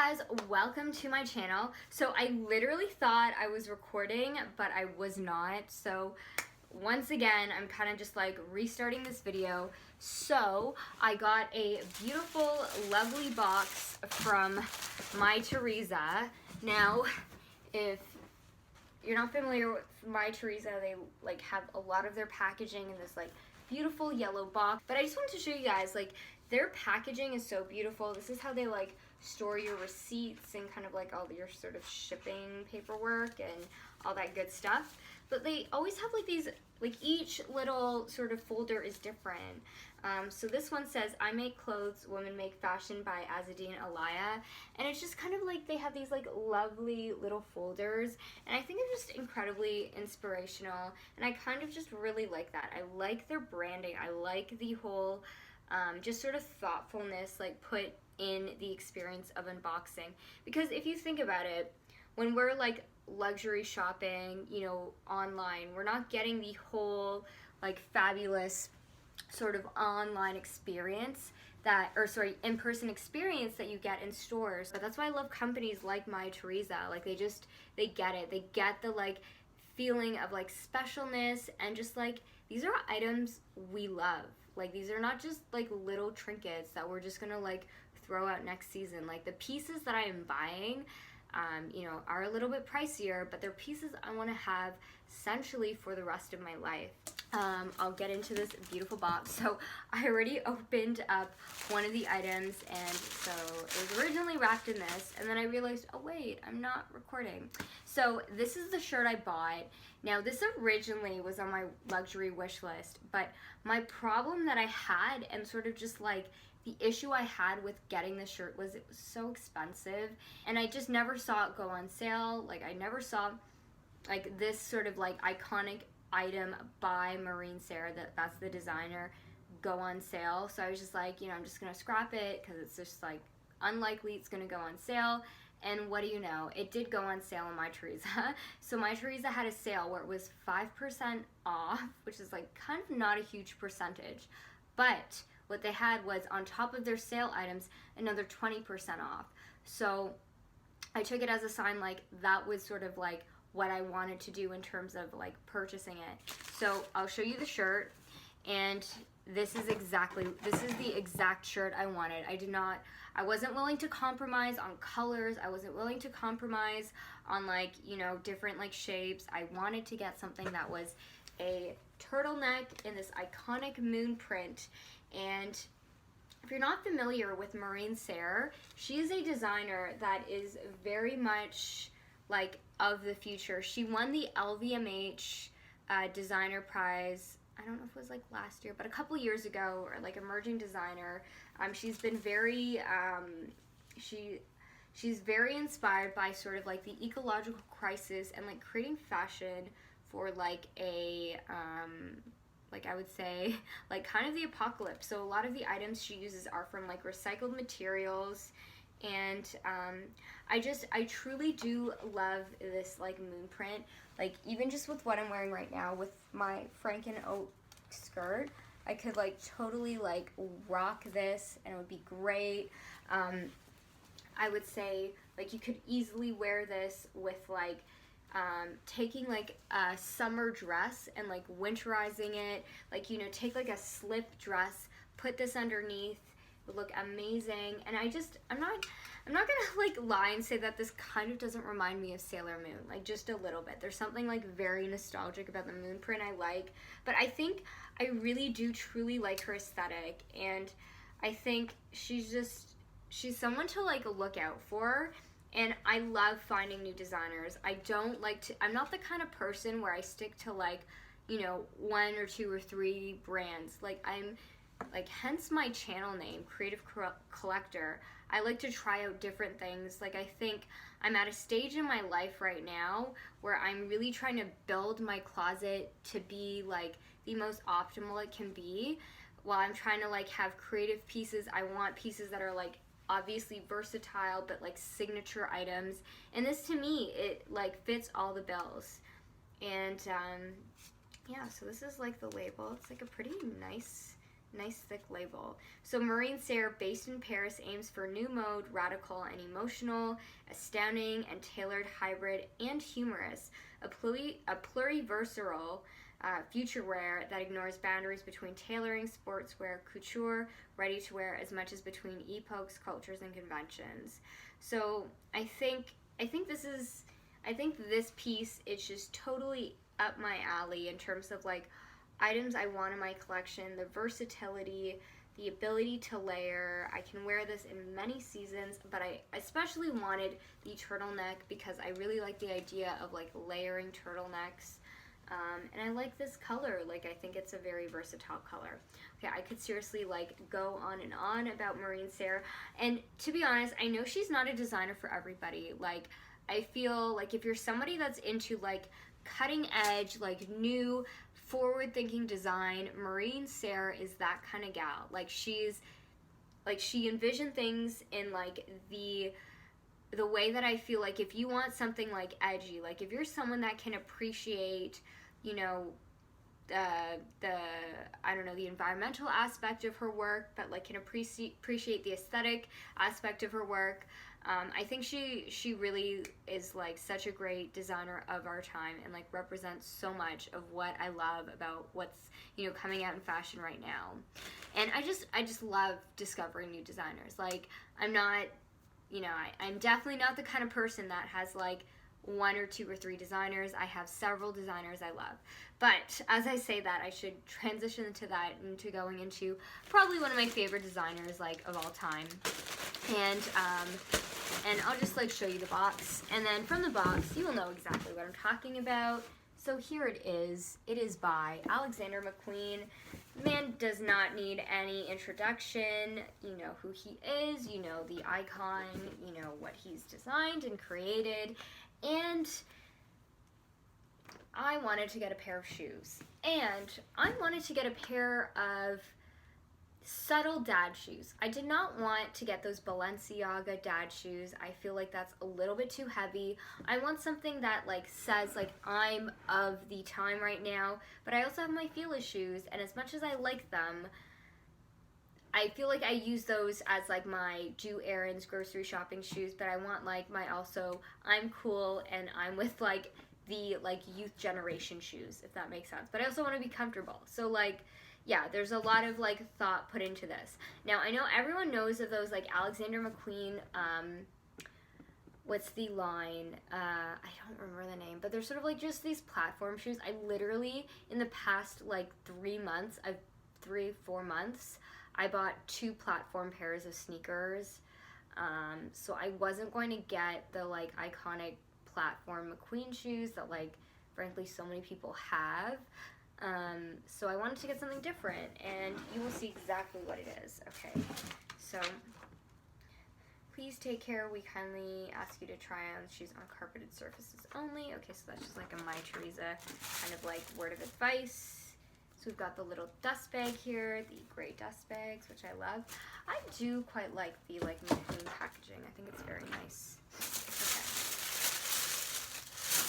guys, welcome to my channel. So I literally thought I was recording, but I was not. So once again, I'm kind of just like restarting this video. So I got a beautiful, lovely box from Mytheresa. Now, if you're not familiar with Mytheresa, they like have a lot of their packaging in this like beautiful yellow box. But I just wanted to show you guys, like, their packaging is so beautiful. This is how they like store your receipts and kind of like all your sort of shipping paperwork and all that good stuff. But they always have like these, like each little sort of folder is different. So this one says, I make clothes, women make fashion by Azadine Alaya. And it's just kind of like they have these like lovely little folders. And I think they're just incredibly inspirational. And I kind of just really like that. I like their branding. I like the whole just sort of thoughtfulness like put in the experience of unboxing. Because if you think about it, when we're like luxury shopping, you know, online, we're not getting the whole like fabulous sort of online experience that, or sorry, in-person experience that you get in stores. But that's why I love companies like Mytheresa. Like they get it. They get the like feeling of like specialness and just like these are items we love. Like these are not just like little trinkets that we're just gonna like throw out next season. Like the pieces that I am buying, you know, are a little bit pricier, but they're pieces I want to have essentially for the rest of my life. I'll get into this beautiful box. So I already opened up one of the items, and so it was originally wrapped in this, and then I realized, oh wait, I'm not recording. So this is the shirt I bought. Now this originally was on my luxury wish list, but my problem that I had and sort of just like the issue I had with getting the shirt was it was so expensive, and I just never saw it go on sale. Like I never saw like this sort of like iconic item by Serre, that's the designer, go on sale. So I was just like, you know, I'm just gonna scrap it because it's just like unlikely it's gonna go on sale. And what do you know, it did go on sale on Mytheresa. So Mytheresa had a sale where it was 5% off, which is like kind of not a huge percentage, but what they had was on top of their sale items another 20% off. So I took it as a sign like that was sort of like what I wanted to do in terms of like purchasing it. So I'll show you the shirt, and this is the exact shirt I wanted. I wasn't willing to compromise on colors. I wasn't willing to compromise on like, you know, different like shapes. I wanted to get something that was a turtleneck in this iconic moon print. And if you're not familiar with Serre, she is a designer that is very much like of the future. She won the LVMH designer prize, I don't know if it was like last year, but a couple years ago, or like emerging designer. She's been very, she's very inspired by sort of like the ecological crisis and like creating fashion for like a, like I would say, like kind of the apocalypse. So a lot of the items she uses are from like recycled materials. And I truly do love this like moon print. Like even just with what I'm wearing right now with my Franken Oak skirt, I could like totally like rock this and it would be great. I would say like you could easily wear this with like taking like a summer dress and like winterizing it. Like, you know, take like a slip dress, put this underneath, would look amazing. And I'm not gonna like lie and say that this kind of doesn't remind me of Sailor Moon, like just a little bit. There's something like very nostalgic about the moon print I like, but I think I really do truly like her aesthetic, and I think she's someone to like look out for. And I love finding new designers. I'm not the kind of person where I stick to like, you know, 1 or 2 or 3 brands. Like hence my channel name, Creative Collector. I like to try out different things. Like I think I'm at a stage in my life right now where I'm really trying to build my closet to be like the most optimal it can be. While I'm trying to like have creative pieces, I want pieces that are like obviously versatile, but like signature items. And this to me, it like fits all the bills. And yeah, so this is like the label. It's like a pretty nice Nice thick label. So Mcqueen Serre, based in Paris, aims for new mode, radical and emotional, astounding and tailored, hybrid and humorous, a pluriversatile future wear that ignores boundaries between tailoring, sportswear, couture, ready-to-wear, as much as between epochs, cultures, and conventions. So I think this piece is just totally up my alley in terms of like items I want in my collection, the versatility, the ability to layer. I can wear this in many seasons, but I especially wanted the turtleneck because I really like the idea of like layering turtlenecks. And I like this color. Like, I think it's a very versatile color. Okay, I could seriously like go on and on about Mcqueen Serre. And to be honest, I know she's not a designer for everybody. Like, I feel like if you're somebody that's into like cutting edge, like new forward-thinking design, Mcqueen Serre is that kind of gal. Like, she envisioned things in like the way that I feel like if you want something like edgy, like if you're someone that can appreciate, you know, I don't know, the environmental aspect of her work, but like can appreciate the aesthetic aspect of her work. I think she really is like such a great designer of our time and like represents so much of what I love about what's, you know, coming out in fashion right now. And I just love discovering new designers. Like, I'm not, you know, I'm definitely not the kind of person that has like one or two or three designers. I have several designers I love. But as I say that, I should transition into that, into going into probably one of my favorite designers like of all time. And I'll just like show you the box. And then from the box, you will know exactly what I'm talking about. So here it is. It is by Alexander McQueen. Man does not need any introduction. You know who he is, you know the icon, you know what he's designed and created. And I wanted to get a pair of shoes. And I wanted to get a pair of subtle dad shoes. I did not want to get those Balenciaga dad shoes. I feel like that's a little bit too heavy. I want something that like says like I'm of the time right now, but I also have my Fila shoes, and as much as I like them, I feel like I use those as like my do errands, grocery shopping shoes, but I want like my also I'm cool and I'm with like the like youth generation shoes, if that makes sense. But I also want to be comfortable. So like, yeah, there's a lot of like thought put into this. Now I know everyone knows of those like Alexander McQueen, what's the line? I don't remember the name, but they're sort of like just these platform shoes. I literally in the past like 3-4 months, I bought 2 platform pairs of sneakers. So I wasn't going to get the like iconic platform McQueen shoes that like frankly so many people have. So I wanted to get something different, and you will see exactly what it is. Okay, so please take care. We kindly ask you to try on shoes on carpeted surfaces only. Okay, so that's just like a Mytheresa kind of like word of advice. So we've got the little dust bag here, the gray dust bags, which I love. I do quite like the like McQueen packaging. I think it's very nice.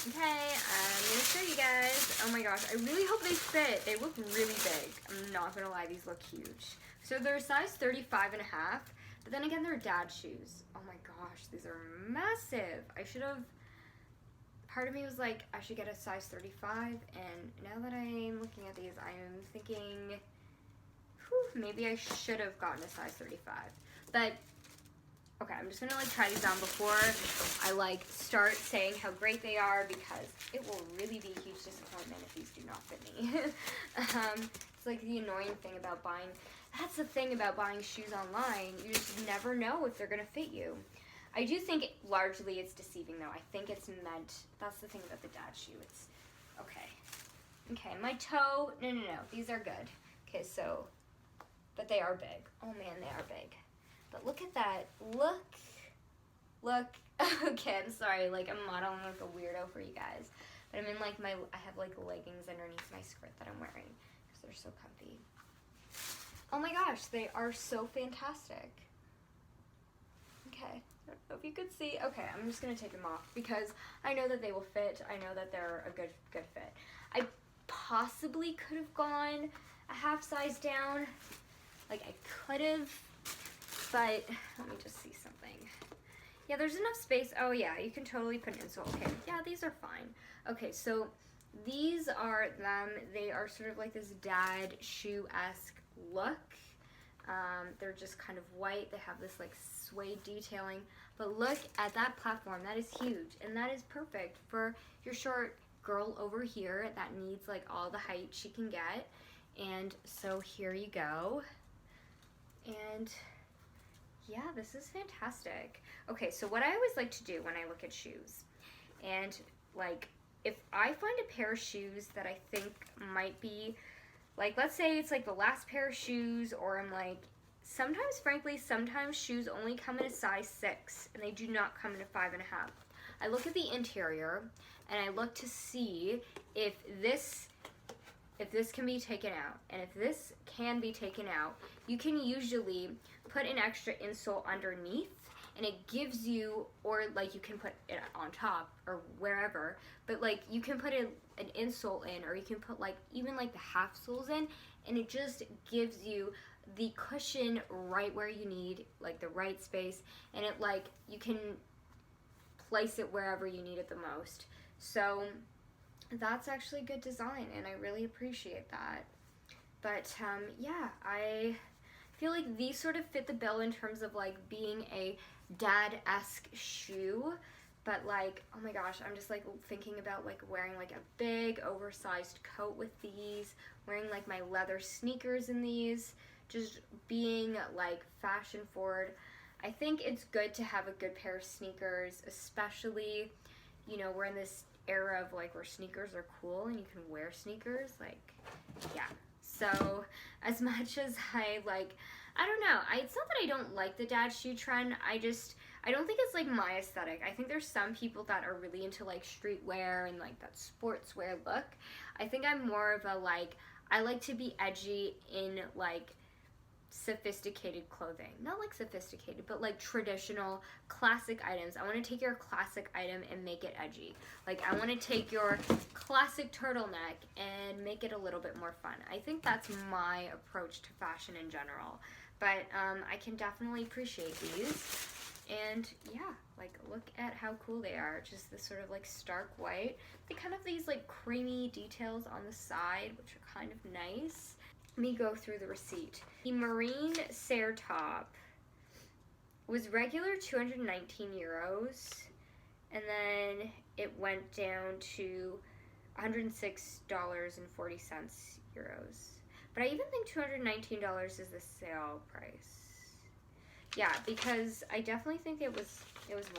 Okay, I'm gonna show you guys. Oh my gosh, I really hope they fit. They look really big. I'm not gonna lie, these look huge. So they're size 35 and a half, but then again, they're dad shoes. Oh my gosh, these are massive. I should have, part of me was like, I should get a size 35, and now that I'm looking at these, I'm thinking, maybe I should have gotten a size 35. But okay, I'm just gonna like try these on before I like start saying how great they are, because it will really be a huge disappointment if these do not fit me. It's like the annoying thing about buying, that's the thing about buying shoes online, you just never know if they're gonna fit you. I do think largely it's deceiving though. I think it's meant, that's the thing about the dad shoe, it's, okay, my toe, no, these are good. Okay, so, but they are big. Oh man, they are big. But look at that, look, okay, I'm sorry, like I'm modeling like a weirdo for you guys, but I'm in like I have like leggings underneath my skirt that I'm wearing, because they're so comfy. Oh my gosh, they are so fantastic. Okay, I don't know if you could see, okay, I'm just gonna take them off, because I know that they will fit, I know that they're a good fit. I possibly could have gone a half size down, Like I could have, but let me just see something. Yeah, there's enough space. Oh yeah, you can totally put an insole. Okay, yeah, these are fine. Okay, so these are them. They are sort of like this dad shoe-esque look. They're just kind of white. They have this like suede detailing. But look at that platform. That is huge. And that is perfect for your short girl over here that needs like all the height she can get. And so here you go. And yeah, this is fantastic. Okay, so what I always like to do when I look at shoes, and like if I find a pair of shoes that I think might be, like let's say it's like the last pair of shoes, or I'm like, sometimes frankly, sometimes shoes only come in a size 6 and they do not come in a 5.5. I look at the interior and I look to see if this can be taken out. And if this can be taken out, you can usually put an extra insole underneath, and it gives you, or like you can put it on top or wherever, but like you can put an insole in, or you can put like even like the half soles in, and it just gives you the cushion right where you need, like the right space, and it like you can place it wherever you need it the most. So that's actually good design, and I really appreciate that. But yeah, I feel like these sort of fit the bill in terms of like being a dad-esque shoe. But like, oh my gosh, I'm just like thinking about like wearing like a big oversized coat with these, wearing like my leather sneakers in these, just being like fashion forward. I think it's good to have a good pair of sneakers, especially, you know, we're in this era of like where sneakers are cool and you can wear sneakers, like, yeah. So as much as I like, I don't know, it's not that I don't like the dad shoe trend, I don't think it's like my aesthetic. I think there's some people that are really into like streetwear and like that sportswear look. I think I'm more of a like, I like to be edgy in like sophisticated clothing. Not like sophisticated, but like traditional classic items. I want to take your classic item and make it edgy. Like I want to take your classic turtleneck and make it a little bit more fun. I think that's my approach to fashion in general. But I can definitely appreciate these. And yeah, like look at how cool they are. Just this sort of like stark white. They kind of have these like creamy details on the side, which are kind of nice. Let me go through the receipt. The marine Serre top was regular 219 euros, and then it went down to $106.40 euros. But I even think $219 is the sale price. Yeah, because I definitely think it was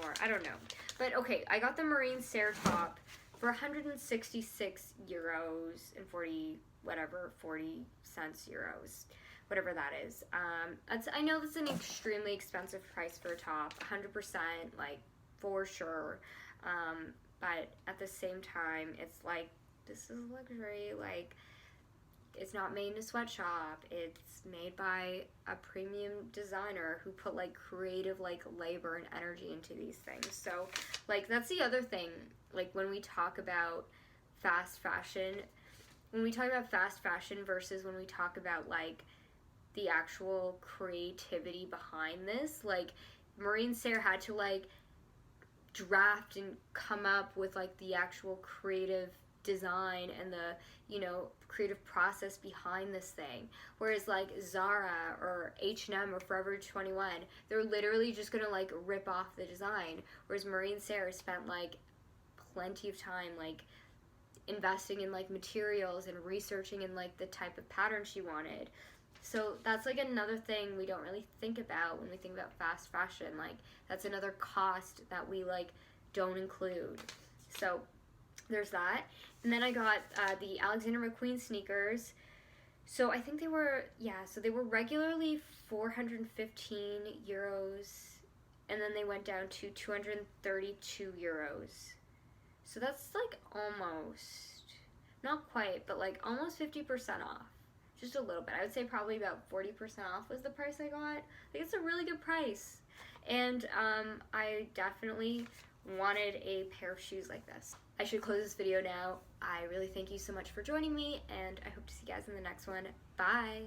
more. I don't know. But okay, I got the marine Serre top for 166 euros and 40 cents euros, whatever that is. I know that's an extremely expensive price for a top, 100%, like for sure. But at the same time, it's like, this is luxury. Like, it's not made in a sweatshop. It's made by a premium designer who put like creative like labor and energy into these things. So like that's the other thing. Like when we talk about fast fashion versus when we talk about like the actual creativity behind this, like Marine Serre had to like draft and come up with like the actual creative design and the, you know, creative process behind this thing, whereas like Zara or H&M or Forever 21, they're literally just gonna like rip off the design, whereas Marine Serre spent like plenty of time like investing in like materials and researching in like the type of pattern she wanted. So that's like another thing we don't really think about when we think about fast fashion. Like that's another cost that we like don't include. So there's that. And then I got the Alexander McQueen sneakers. So I think they were, so they were regularly 415 euros, and then they went down to 232 euros. So that's like almost, not quite, but like almost 50% off. Just a little bit. I would say probably about 40% off was the price I got. I think it's a really good price. And I definitely wanted a pair of shoes like this. I should close this video now. I really thank you so much for joining me, and I hope to see you guys in the next one. Bye!